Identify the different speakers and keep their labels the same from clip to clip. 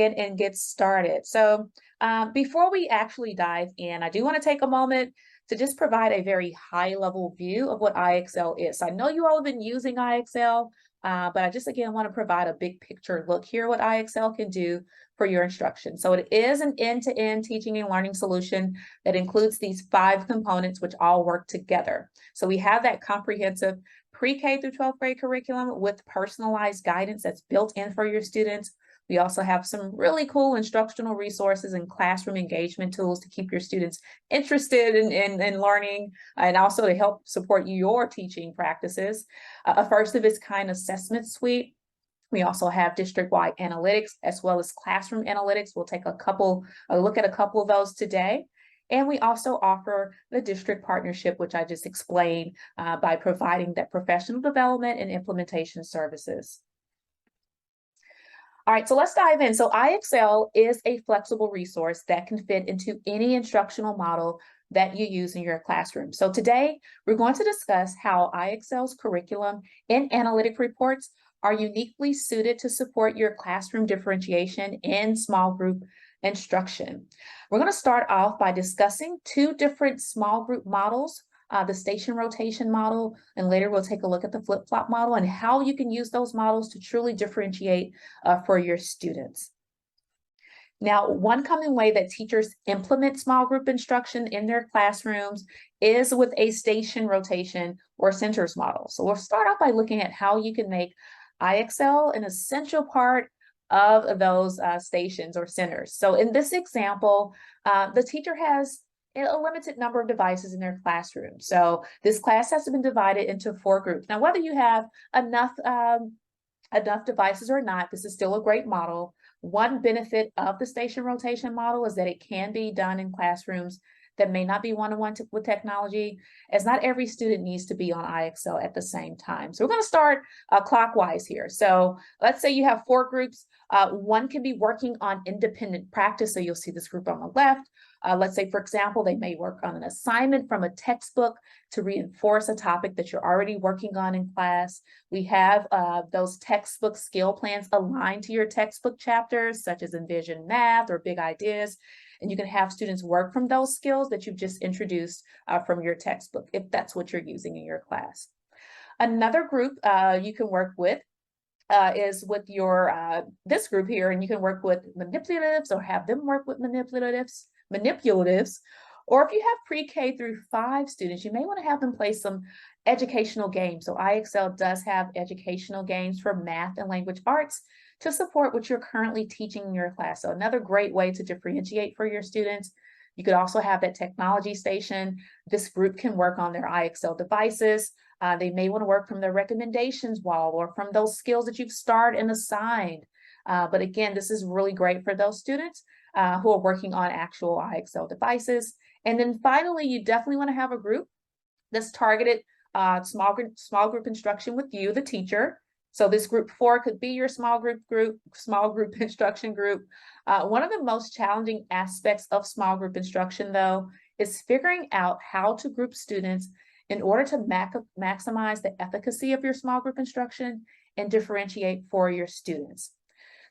Speaker 1: ahead and get started. So before we actually dive in, I do want to take a moment to just provide a very high level view of what IXL is. So I know you all have been using IXL, but I just again want to provide a big picture look here what IXL can do for your instruction. So it is an end-to-end teaching and learning solution that includes these 5 components which all work together. So we have that comprehensive pre-K through 12th grade curriculum with personalized guidance that's built in for your students. We also have some really cool instructional resources and classroom engagement tools to keep your students interested in learning and also to help support your teaching practices. A first of its kind assessment suite. We also have district-wide analytics as well as classroom analytics. We'll take a look at a couple of those today. And we also offer the district partnership, which I just explained, by providing that professional development and implementation services. All right, so let's dive in. So IXL is a flexible resource that can fit into any instructional model that you use in your classroom. So today, we're going to discuss how IXL's curriculum and analytic reports are uniquely suited to support your classroom differentiation in small group instruction. We're going to start off by discussing 2 different small group models, the station rotation model, and later we'll take a look at the flip-flop model and how you can use those models to truly differentiate for your students. Now, one common way that teachers implement small group instruction in their classrooms is with a station rotation or centers model. So we'll start off by looking at how you can make IXL an essential part of those stations or centers. So in this example, the teacher has a limited number of devices in their classroom. So this class has been divided into 4 groups. Now, whether you have enough devices or not, this is still a great model. One benefit of the station rotation model is that it can be done in classrooms that may not be one-on-one with technology, as not every student needs to be on IXL at the same time. So we're going to start clockwise here. So let's say you have 4 groups. One can be working on independent practice. So you'll see this group on the left. Let's say, for example, they may work on an assignment from a textbook to reinforce a topic that you're already working on in class. We have those textbook skill plans aligned to your textbook chapters, such as Envision Math or Big Ideas. And you can have students work from those skills that you've just introduced from your textbook, if that's what you're using in your class. Another group you can work with is with your this group here, and you can work with manipulatives or have them work with manipulatives. Or if you have pre-K through 5 students, you may want to have them play some educational games. So IXL does have educational games for math and language arts to support what you're currently teaching in your class. So another great way to differentiate for your students. You could also have that technology station. This group can work on their IXL devices. They may want to work from their recommendations wall or from those skills that you've starred and assigned. But again, this is really great for those students who are working on actual IXL devices. And then finally, you definitely want to have a group that's targeted small group instruction with you, the teacher. So this group 4 could be your small group instruction group. One of the most challenging aspects of small group instruction, though, is figuring out how to group students in order to maximize the efficacy of your small group instruction and differentiate for your students.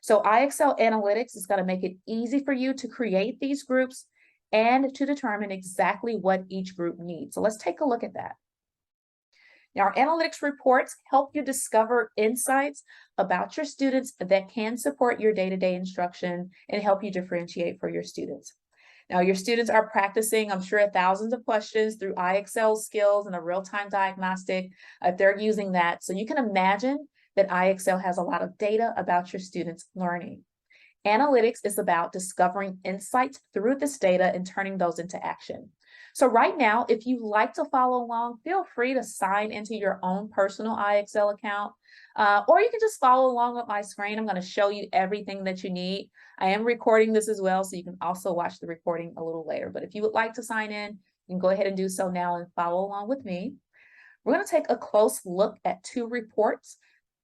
Speaker 1: So IXL Analytics is going to make it easy for you to create these groups and to determine exactly what each group needs. So let's take a look at that. Now, our analytics reports help you discover insights about your students that can support your day-to-day instruction and help you differentiate for your students. Now, your students are practicing, I'm sure, thousands of questions through IXL skills and a real-time diagnostic if they're using that. So you can imagine that IXL has a lot of data about your students' learning. Analytics is about discovering insights through this data and turning those into action. So right now, if you like to follow along, feel free to sign into your own personal IXL account, or you can just follow along with my screen. I'm going to show you everything that you need. I am recording this as well, so you can also watch the recording a little later. But if you would like to sign in, you can go ahead and do so now and follow along with me. We're going to take a close look at 2 reports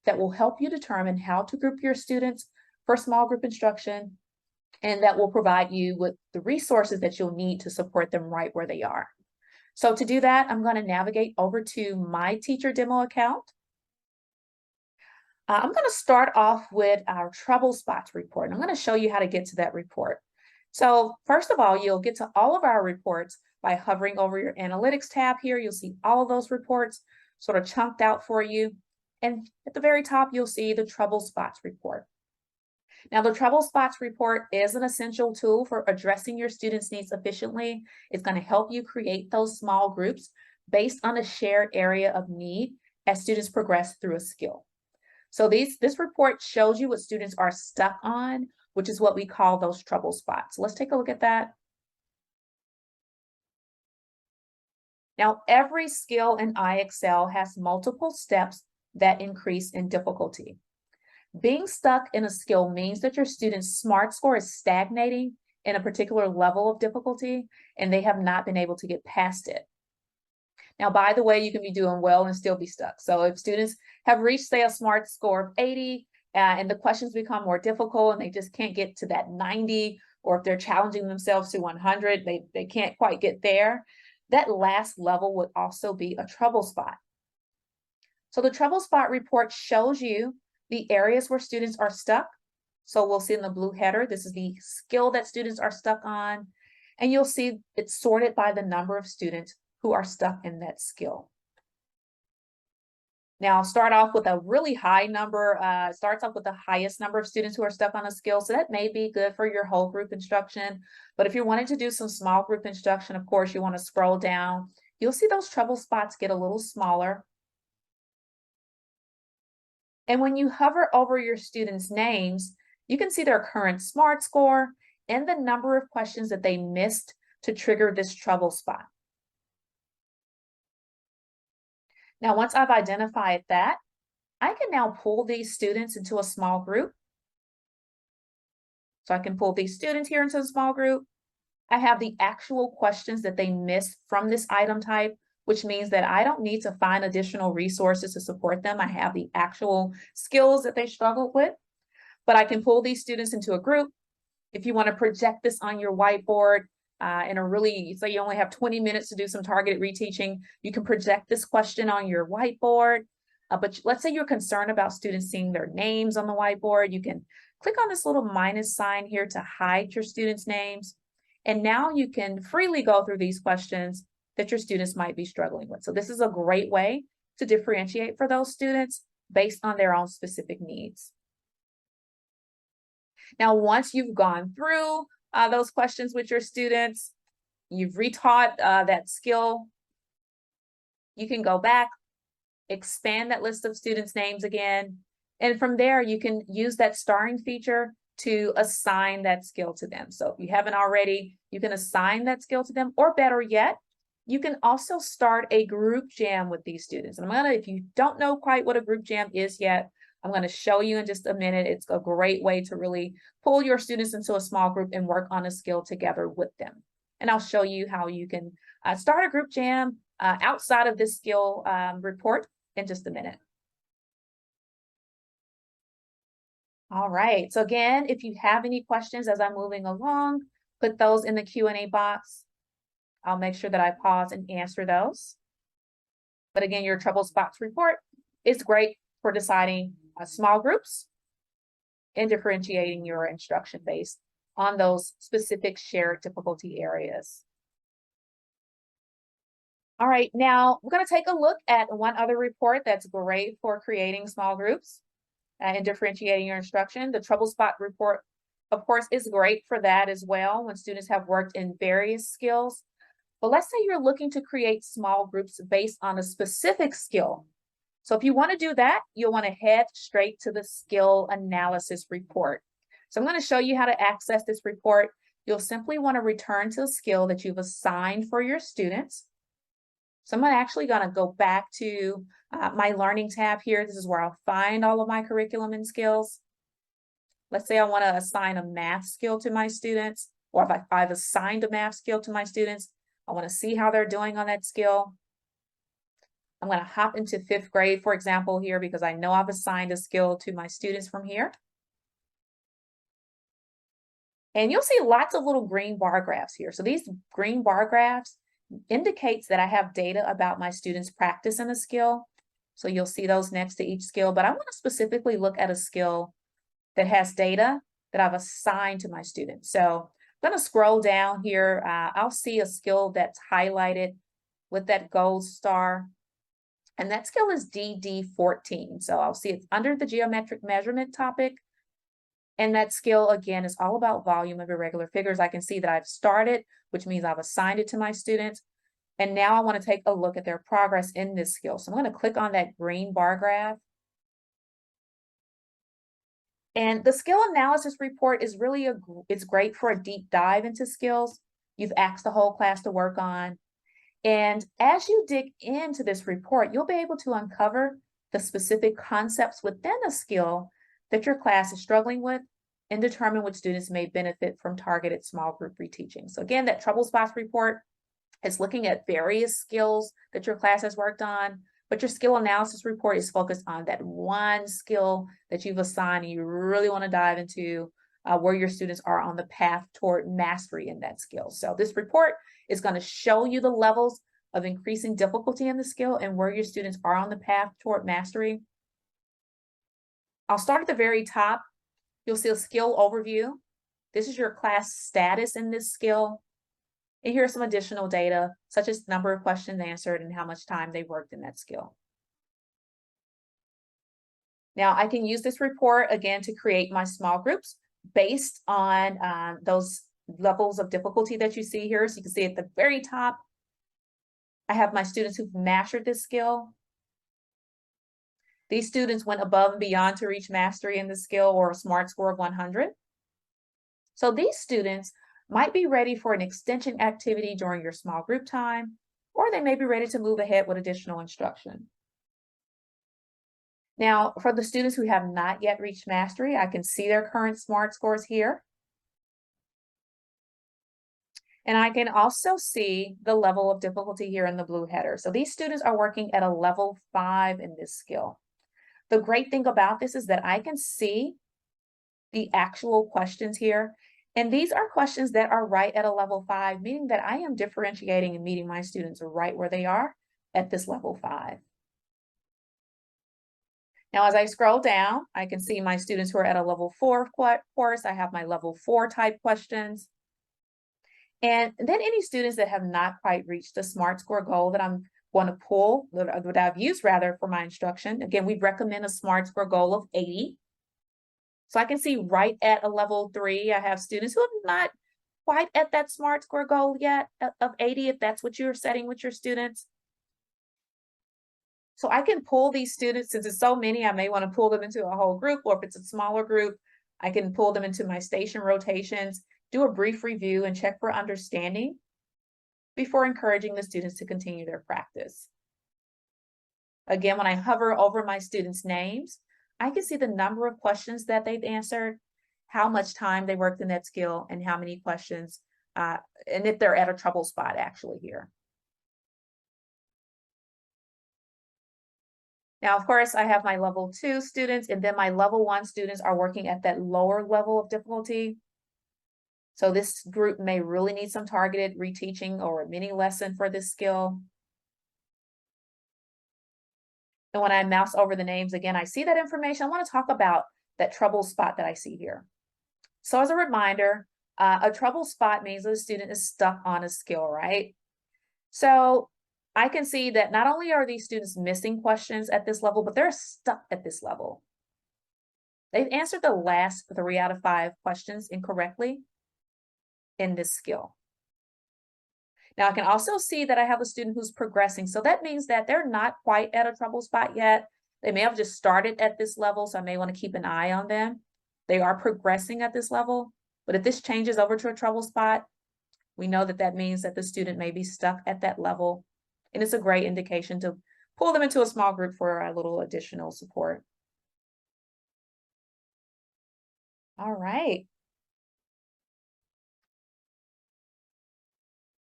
Speaker 1: that will help you determine how to group your students for small group instruction, and that will provide you with the resources that you'll need to support them right where they are. So to do that, I'm going to navigate over to my teacher demo account. I'm going to start off with our trouble spots report. And I'm going to show you how to get to that report. So first of all, you'll get to all of our reports by hovering over your analytics tab here. You'll see all of those reports sort of chunked out for you. And at the very top, you'll see the trouble spots report. Now, the trouble spots report is an essential tool for addressing your students' needs efficiently. It's going to help you create those small groups based on a shared area of need as students progress through a skill. So this report shows you what students are stuck on, which is what we call those trouble spots. Let's take a look at that. Now, every skill in IXL has multiple steps that increase in difficulty. Being stuck in a skill means that your student's SMART score is stagnating in a particular level of difficulty, and they have not been able to get past it. Now, by the way, you can be doing well and still be stuck. So if students have reached, say, a SMART score of 80, and the questions become more difficult and they just can't get to that 90, or if they're challenging themselves to 100, they can't quite get there, that last level would also be a trouble spot. So the trouble spot report shows you the areas where students are stuck. So we'll see in the blue header, this is the skill that students are stuck on. And you'll see it's sorted by the number of students who are stuck in that skill. Now, I'll start off with a really high number. Starts off with the highest number of students who are stuck on a skill. So that may be good for your whole group instruction. But if you're wanting to do some small group instruction, of course, you want to scroll down. You'll see those trouble spots get a little smaller. And when you hover over your students' names, you can see their current SMART score and the number of questions that they missed to trigger this trouble spot. Now, once I've identified that, I can now pull these students into a small group. So I can pull these students here into a small group. I have the actual questions that they missed from this item type, which means that I don't need to find additional resources to support them. I have the actual skills that they struggled with, but I can pull these students into a group. If you want to project this on your whiteboard in a really, say you only have 20 minutes to do some targeted reteaching, you can project this question on your whiteboard. But let's say you're concerned about students seeing their names on the whiteboard. You can click on this little minus sign here to hide your students' names. And now you can freely go through these questions that your students might be struggling with. So this is a great way to differentiate for those students based on their own specific needs. Now, once you've gone through those questions with your students, you've retaught that skill, you can go back, expand that list of students' names again, and from there you can use that starring feature to assign that skill to them. So if you haven't already, you can assign that skill to them, or better yet, you can also start a group jam with these students. And if you don't know quite what a group jam is yet, I'm going to show you in just a minute. It's a great way to really pull your students into a small group and work on a skill together with them. And I'll show you how you can start a group jam outside of this skill report in just a minute. All right, so again, if you have any questions as I'm moving along, put those in the Q&A box. I'll make sure that I pause and answer those. But again, your trouble spots report is great for deciding small groups and differentiating your instruction based on those specific shared difficulty areas. All right, now we're going to take a look at one other report that's great for creating small groups and differentiating your instruction. The trouble spot report, of course, is great for that as well when students have worked in various skills. But let's say you're looking to create small groups based on a specific skill. So if you want to do that, you'll want to head straight to the skill analysis report. So I'm going to show you how to access this report. You'll simply want to return to a skill that you've assigned for your students. So I'm actually going to go back to my learning tab here. This is where I'll find all of my curriculum and skills. Let's say I want to assign a math skill to my students, or if I've assigned a math skill to my students, I want to see how they're doing on that skill. I'm going to hop into 5th grade, for example, here, because I know I've assigned a skill to my students from here. And you'll see lots of little green bar graphs here. So these green bar graphs indicates that I have data about my students' practice in a skill. So you'll see those next to each skill, but I want to specifically look at a skill that has data that I've assigned to my students. So I'm going to scroll down here. I'll see a skill that's highlighted with that gold star, and that skill is DD14. So I'll see it's under the geometric measurement topic. And that skill, again, is all about volume of irregular figures. I can see that I've started, which means I've assigned it to my students. And now I want to take a look at their progress in this skill. So I'm going to click on that green bar graph. And the skill analysis report is really it's great for a deep dive into skills you've asked the whole class to work on. And as you dig into this report, you'll be able to uncover the specific concepts within a skill that your class is struggling with and determine which students may benefit from targeted small group reteaching. So again, that trouble spots report is looking at various skills that your class has worked on, but your skill analysis report is focused on that one skill that you've assigned and you really want to dive into where your students are on the path toward mastery in that skill. So this report is going to show you the levels of increasing difficulty in the skill and where your students are on the path toward mastery. I'll start at the very top. You'll see a skill overview. This is your class status in this skill. And here's some additional data, such as number of questions answered and how much time they worked in that skill. Now, I can use this report, again, to create my small groups based on those levels of difficulty that you see here. So you can see at the very top, I have my students who've mastered this skill. These students went above and beyond to reach mastery in the skill or a SMART score of 100. So these students might be ready for an extension activity during your small group time, or they may be ready to move ahead with additional instruction. Now, for the students who have not yet reached mastery, I can see their current SMART scores here. And I can also see the level of difficulty here in the blue header. So these students are working at a level 5 in this skill. The great thing about this is that I can see the actual questions here. And these are questions that are right at a level 5, meaning that I am differentiating and meeting my students right where they are at this level 5. Now, as I scroll down, I can see my students who are at a level 4 course. I have my level 4 type questions. And then any students that have not quite reached the SMART score goal that I'm going to pull, that I've used rather for my instruction. Again, we recommend a SMART score goal of 80. So I can see right at a level 3, I have students who are not quite at that SMART score goal yet of 80, if that's what you're setting with your students. So I can pull these students, since it's so many, I may want to pull them into a whole group, or if it's a smaller group, I can pull them into my station rotations, do a brief review and check for understanding before encouraging the students to continue their practice. Again, when I hover over my students' names, I can see the number of questions that they've answered, how much time they worked in that skill, and how many questions, and if they're at a trouble spot actually here. Now, of course, I have my level 2 students, and then my level 1 students are working at that lower level of difficulty. So this group may really need some targeted reteaching or a mini lesson for this skill. And when I mouse over the names again, I see that information. I want to talk about that trouble spot that I see here. So as a reminder, a trouble spot means that a student is stuck on a skill, right? So I can see that not only are these students missing questions at this level, but they're stuck at this level. They've answered the last 3 out of 5 questions incorrectly in this skill. Now I can also see that I have a student who's progressing. So that means that they're not quite at a trouble spot yet. They may have just started at this level, so I may want to keep an eye on them. They are progressing at this level, but if this changes over to a trouble spot, we know that that means that the student may be stuck at that level. And it's a great indication to pull them into a small group for a little additional support. All right.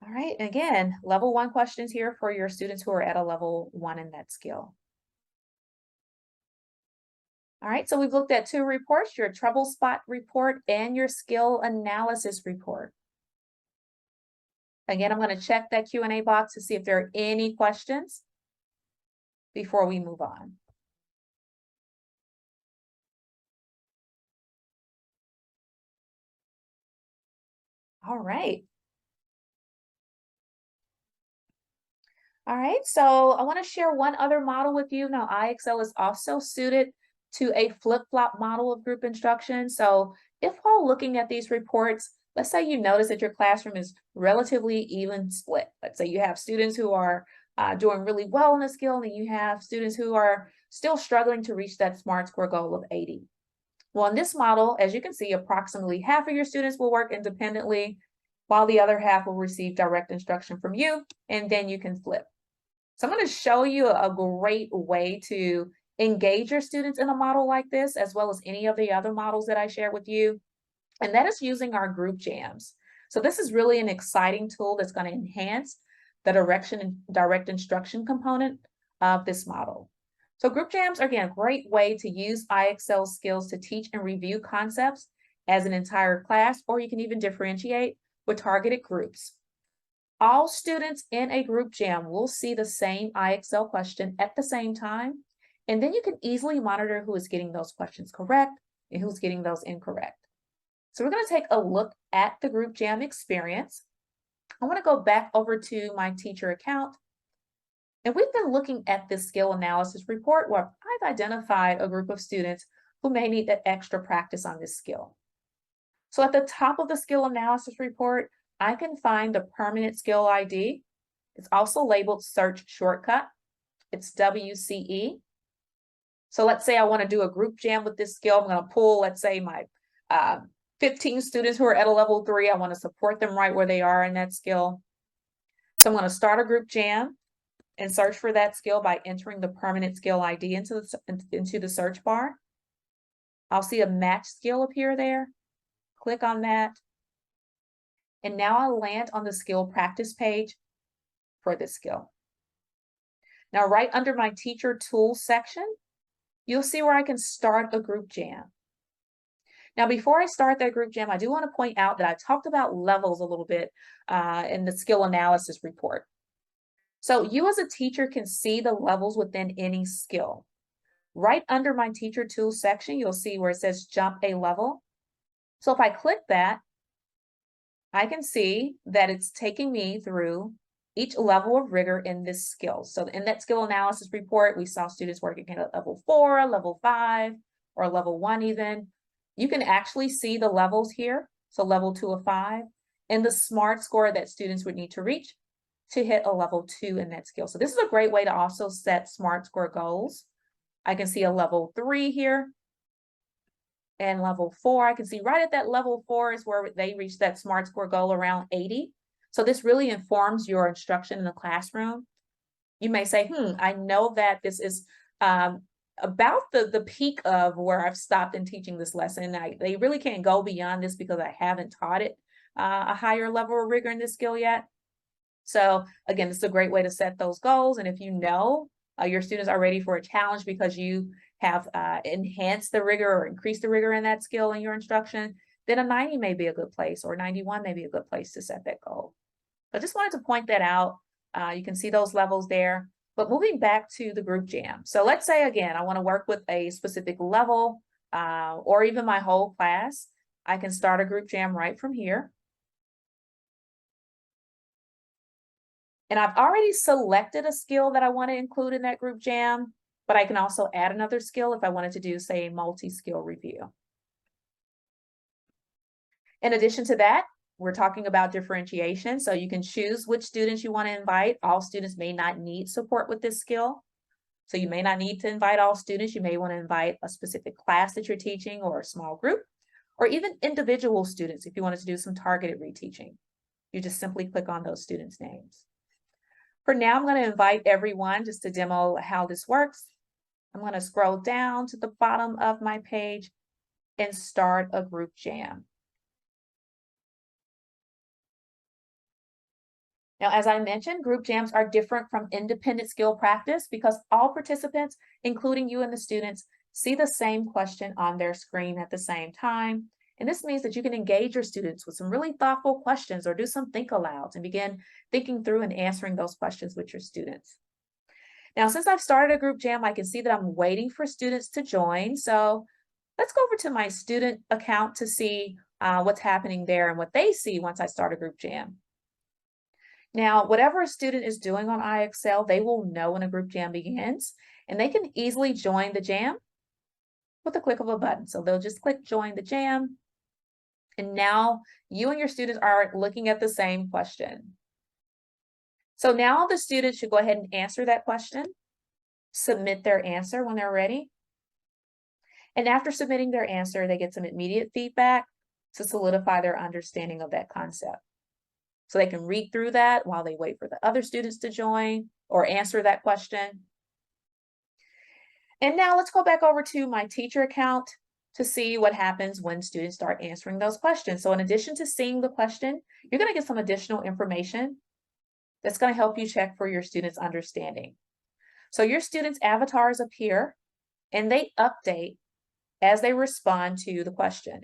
Speaker 1: All right, and again, level 1 questions here for your students who are at a level 1 in that skill. All right, so we've looked at 2 reports, your trouble spot report and your skill analysis report. Again, I'm going to check that Q&A box to see if there are any questions. before we move on. All right. All right, so I want to share one other model with you. Now, IXL is also suited to a flip-flop model of group instruction. So if while looking at these reports, let's say you notice that your classroom is relatively even split. Let's say you have students who are doing really well in a skill, and you have students who are still struggling to reach that SMART score goal of 80. Well, in this model, as you can see, approximately half of your students will work independently, while the other half will receive direct instruction from you, and then you can flip. So I'm going to show you a great way to engage your students in a model like this, as well as any of the other models that I shared with you. And that is using our group jams. So this is really an exciting tool that's going to enhance the direction and direct instruction component of this model. So group jams are, again, a great way to use IXL skills to teach and review concepts as an entire class, or you can even differentiate with targeted groups. All students in a group jam will see the same IXL question at the same time, and then you can easily monitor who is getting those questions correct and who's getting those incorrect. So we're going to take a look at the group jam experience. I want to go back over to my teacher account, and we've been looking at this skill analysis report where I've identified a group of students who may need that extra practice on this skill. So at the top of the skill analysis report, I can find the permanent skill ID. It's also labeled search shortcut. It's WCE. So let's say I want to do a group jam with this skill. I'm going to pull, let's say, my 15 students who are at a level 3. I want to support them right where they are in that skill. So I'm going to start a group jam and search for that skill by entering the permanent skill ID into the search bar. I'll see a match skill appear there. Click on that. And now I'll land on the skill practice page for this skill. Now, right under my teacher tools section, you'll see where I can start a group jam. Now, before I start that group jam, I do want to point out that I talked about levels a little bit in the skill analysis report. So you as a teacher can see the levels within any skill. Right under my teacher tools section, you'll see where it says jump a level. So if I click that, I can see that it's taking me through each level of rigor in this skill. So in that skill analysis report, we saw students working at level 4, level 5, or level 1 even. You can actually see the levels here. So level 2 of 5, and the SMART score that students would need to reach to hit a level 2 in that skill. So this is a great way to also set SMART score goals. I can see a level 3 here. And level 4, I can see right at that level 4 is where they reach that SMART score goal around 80. So this really informs your instruction in the classroom. You may say, I know that this is about the peak of where I've stopped in teaching this lesson. They really can't go beyond this because I haven't taught it a higher level of rigor in this skill yet. So again, this is a great way to set those goals. And if you know your students are ready for a challenge because you have enhanced the rigor or increased the rigor in that skill in your instruction, then a 90 may be a good place, or 91 may be a good place to set that goal. I just wanted to point that out. You can see those levels there. But moving back to the group jam. So let's say, again, I want to work with a specific level or even my whole class. I can start a group jam right from here. And I've already selected a skill that I want to include in that group jam, but I can also add another skill if I wanted to do, say, a multi-skill review. In addition to that, we're talking about differentiation. So you can choose which students you want to invite. All students may not need support with this skill. So you may not need to invite all students. You may want to invite a specific class that you're teaching or a small group, or even individual students if you wanted to do some targeted reteaching. You just simply click on those students' names. For now, I'm going to invite everyone just to demo how this works. I'm going to scroll down to the bottom of my page and start a group jam. Now, as I mentioned, group jams are different from independent skill practice because all participants, including you and the students, see the same question on their screen at the same time. And this means that you can engage your students with some really thoughtful questions or do some think alouds and begin thinking through and answering those questions with your students. Now, since I've started a group jam, I can see that I'm waiting for students to join. So let's go over to my student account to see what's happening there and what they see once I start a group jam. Now, whatever a student is doing on IXL, they will know when a group jam begins, and they can easily join the jam with a click of a button. So they'll just click join the jam, and now you and your students are looking at the same question. So now the students should go ahead and answer that question, submit their answer when they're ready. And after submitting their answer, they get some immediate feedback to solidify their understanding of that concept. So they can read through that while they wait for the other students to join or answer that question. And now let's go back over to my teacher account to see what happens when students start answering those questions. So in addition to seeing the question, you're going to get some additional information that's going to help you check for your students' understanding. So your students' avatars appear and they update as they respond to the question.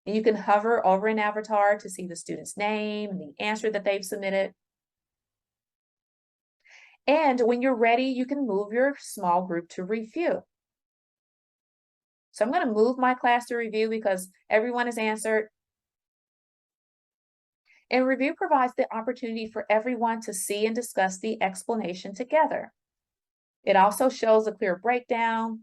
Speaker 1: And you can hover over an avatar to see the student's name and the answer that they've submitted. And when you're ready, you can move your small group to review. So I'm going to move my class to review because everyone has answered. And review provides the opportunity for everyone to see and discuss the explanation together. It also shows a clear breakdown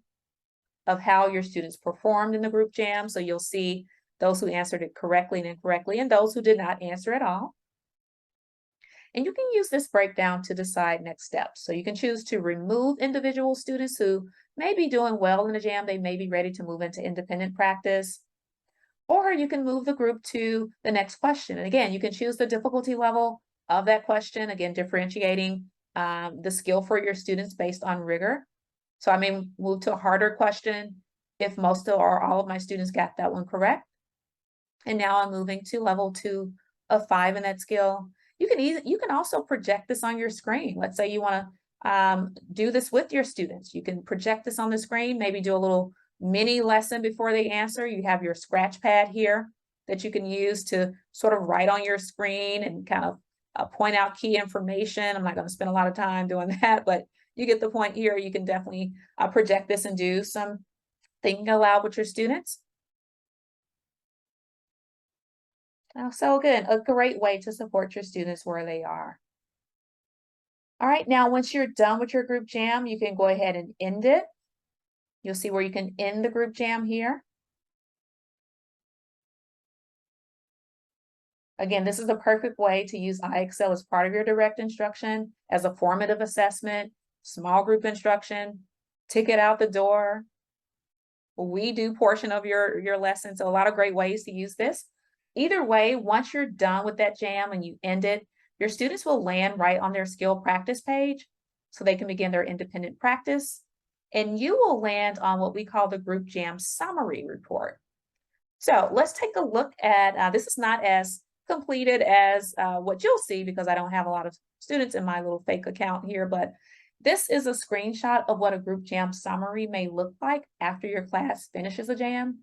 Speaker 1: of how your students performed in the group jam. So you'll see those who answered it correctly and incorrectly, and those who did not answer at all. And you can use this breakdown to decide next steps. So you can choose to remove individual students who may be doing well in the jam. They may be ready to move into independent practice. Or you can move the group to the next question. And again, you can choose the difficulty level of that question, again, differentiating the skill for your students based on rigor. So I may move to a harder question if most or all of my students got that one correct. And now I'm moving to level 2 of 5 in that skill. You can also project this on your screen. Let's say you want to do this with your students. You can project this on the screen, maybe do a little mini lesson before they answer. You have your scratch pad here that you can use to sort of write on your screen and kind of point out key information. I'm not going to spend a lot of time doing that, but you get the point here. You can definitely project this and do some thinking aloud with your students. So again, a great way to support your students where they are. All right, now once you're done with your group jam, you can go ahead and end it. You'll see where you can end the group jam here. Again, this is the perfect way to use IXL as part of your direct instruction, as a formative assessment, small group instruction, ticket out the door. We do portion of your lesson, so a lot of great ways to use this. Either way, once you're done with that jam and you end it, your students will land right on their skill practice page so they can begin their independent practice. And you will land on what we call the group jam summary report. So let's take a look at, this is not as completed as what you'll see because I don't have a lot of students in my little fake account here, but this is a screenshot of what a group jam summary may look like after your class finishes a jam.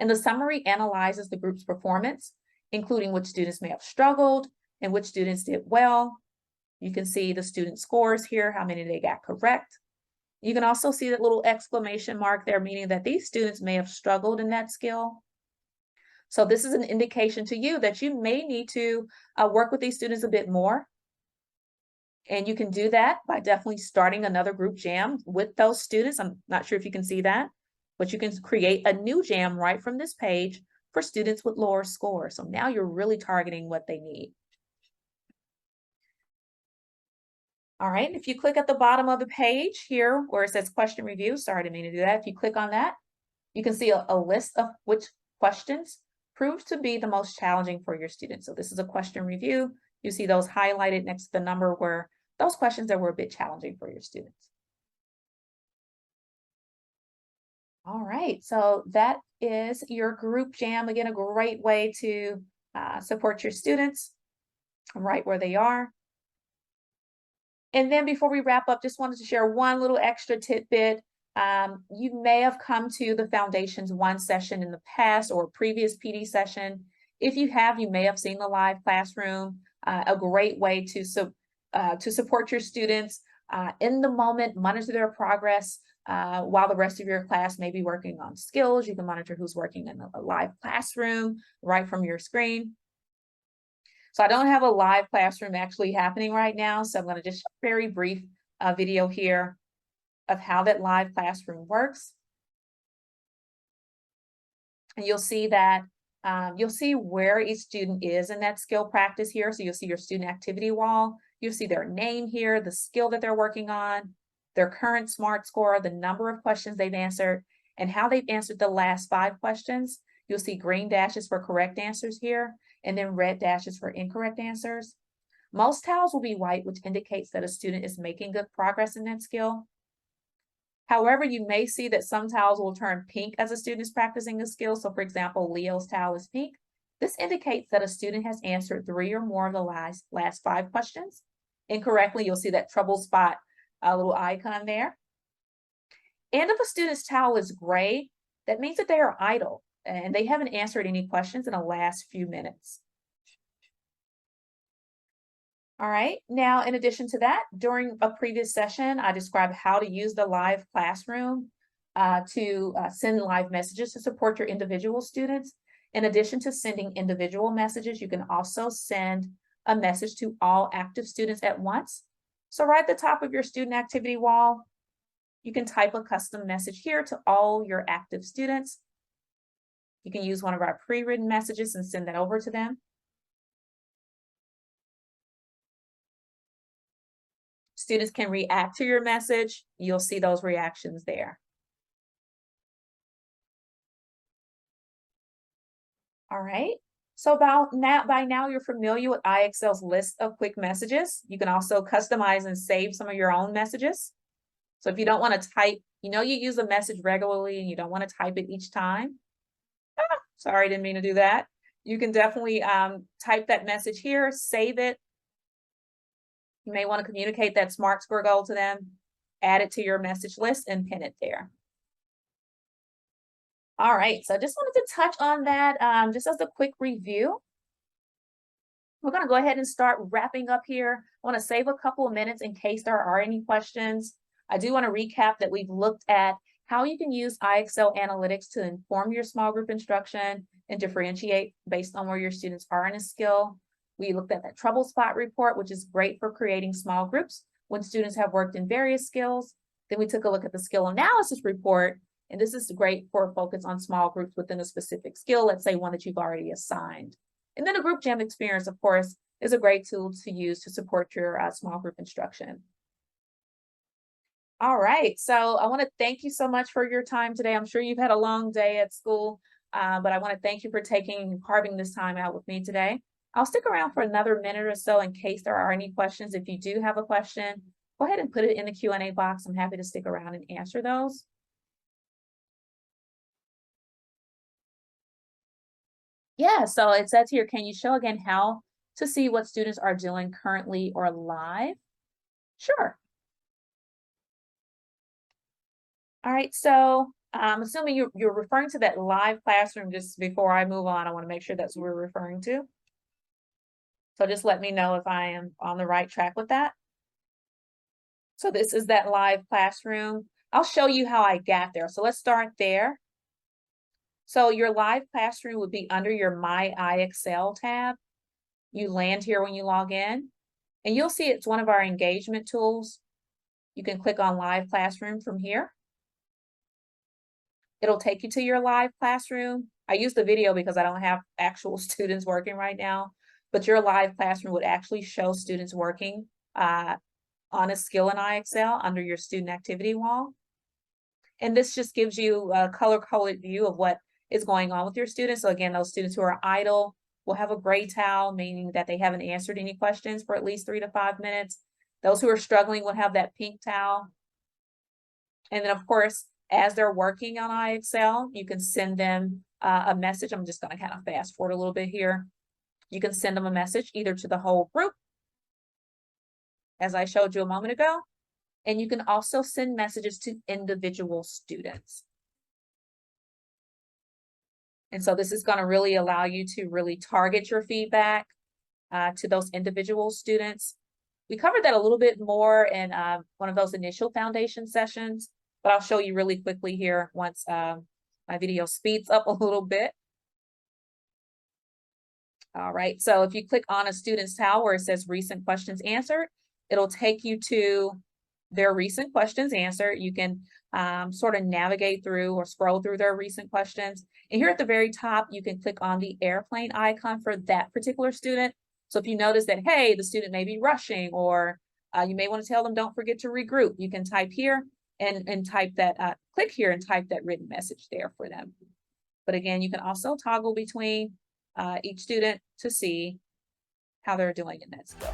Speaker 1: And the summary analyzes the group's performance, including which students may have struggled and which students did well. You can see the student scores here, how many they got correct. You can also see that little exclamation mark there, meaning that these students may have struggled in that skill. So this is an indication to you that you may need to work with these students a bit more. And you can do that by definitely starting another group jam with those students. I'm not sure if you can see that, but you can create a new jam right from this page for students with lower scores. So now you're really targeting what they need. All right, if you click at the bottom of the page here where it says question review, sorry, I didn't mean to do that. If you click on that, you can see a list of which questions proved to be the most challenging for your students. So this is a question review. You see those highlighted next to the number where those questions that were a bit challenging for your students. All right, so that is your group jam. Again, a great way to support your students right where they are. And then before we wrap up, just wanted to share one little extra tidbit. You may have come to the Foundations 1 session in the past or a previous PD session. If you have, you may have seen the live classroom, a great way to support your students in the moment, monitor their progress while the rest of your class may be working on skills. You can monitor who's working in a live classroom right from your screen. So I don't have a live classroom actually happening right now, so I'm going to just very brief video here of how that live classroom works. And you'll see that you'll see where each student is in that skill practice here. So you'll see your student activity wall. You'll see their name here, the skill that they're working on, their current SMART score, the number of questions they've answered, and how they've answered the last 5 questions. You'll see green dashes for correct answers here, and then red dashes for incorrect answers. Most tiles will be white, which indicates that a student is making good progress in that skill. However, you may see that some tiles will turn pink as a student is practicing a skill. So for example, Leo's tile is pink. This indicates that a student has answered 3 or more of the last 5 questions. Incorrectly, you'll see that trouble spot little icon there. And if a student's tile is gray, that means that they are idle and they haven't answered any questions in the last few minutes. All right, now in addition to that, during a previous session, I described how to use the live classroom to send live messages to support your individual students. In addition to sending individual messages, you can also send a message to all active students at once. So right at the top of your student activity wall, you can type a custom message here to all your active students. You can use one of our pre-written messages and send that over to them. Students can react to your message. You'll see those reactions there. All right. So by now you're familiar with IXL's list of quick messages. You can also customize and save some of your own messages. So if you don't want to type, you use a message regularly and you don't want to type it each time. Sorry, didn't mean to do that. You can definitely type that message here, save it. You may want to communicate that SMART score goal to them, add it to your message list and pin it there. All right, so I just wanted to touch on that just as a quick review. We're going to go ahead and start wrapping up here. I want to save a couple of minutes in case there are any questions. I do want to recap that we've looked at how you can use IXL analytics to inform your small group instruction and differentiate based on where your students are in a skill. We looked at that trouble spot report, which is great for creating small groups when students have worked in various skills. Then we took a look at the skill analysis report, and this is great for a focus on small groups within a specific skill, let's say one that you've already assigned. And then a group jam experience, of course, is a great tool to use to support your small group instruction. All right, so I want to thank you so much for your time today. I'm sure you've had a long day at school, but I want to thank you for carving this time out with me today. I'll stick around for another minute or so in case there are any questions. If you do have a question, go ahead and put it in the Q&A box. I'm happy to stick around and answer those. Yeah, so it says here, can you show again how to see what students are doing currently or live? Sure. All right, so I'm assuming you're referring to that live classroom. Just before I move on, I want to make sure that's what we're referring to. So just let me know if I am on the right track with that. So this is that live classroom. I'll show you how I got there. So let's start there. So your live classroom would be under your My IXL tab. You land here when you log in, and you'll see it's one of our engagement tools. You can click on Live Classroom from here. It'll take you to your live classroom. I use the video because I don't have actual students working right now, but your live classroom would actually show students working on a skill in IXL under your student activity wall. And this just gives you a color-coded view of what is going on with your students. So again, those students who are idle will have a gray towel, meaning that they haven't answered any questions for at least 3 to 5 minutes. Those who are struggling will have that pink towel. And then of course, as they're working on IXL, you can send them a message. I'm just going to kind of fast forward a little bit here. You can send them a message either to the whole group, as I showed you a moment ago, and you can also send messages to individual students. And so this is going to really allow you to really target your feedback to those individual students. We covered that a little bit more in one of those initial foundation sessions, but I'll show you really quickly here once my video speeds up a little bit. All right, so if you click on a student's tile where it says recent questions answered, it'll take you to their recent questions answered. You can sort of navigate through or scroll through their recent questions. And here at the very top, you can click on the airplane icon for that particular student. So if you notice that, hey, the student may be rushing, or you may want to tell them, don't forget to regroup, you can type here and type that, click here and type that written message there for them. But again, you can also toggle between each student to see how they're doing in that skill.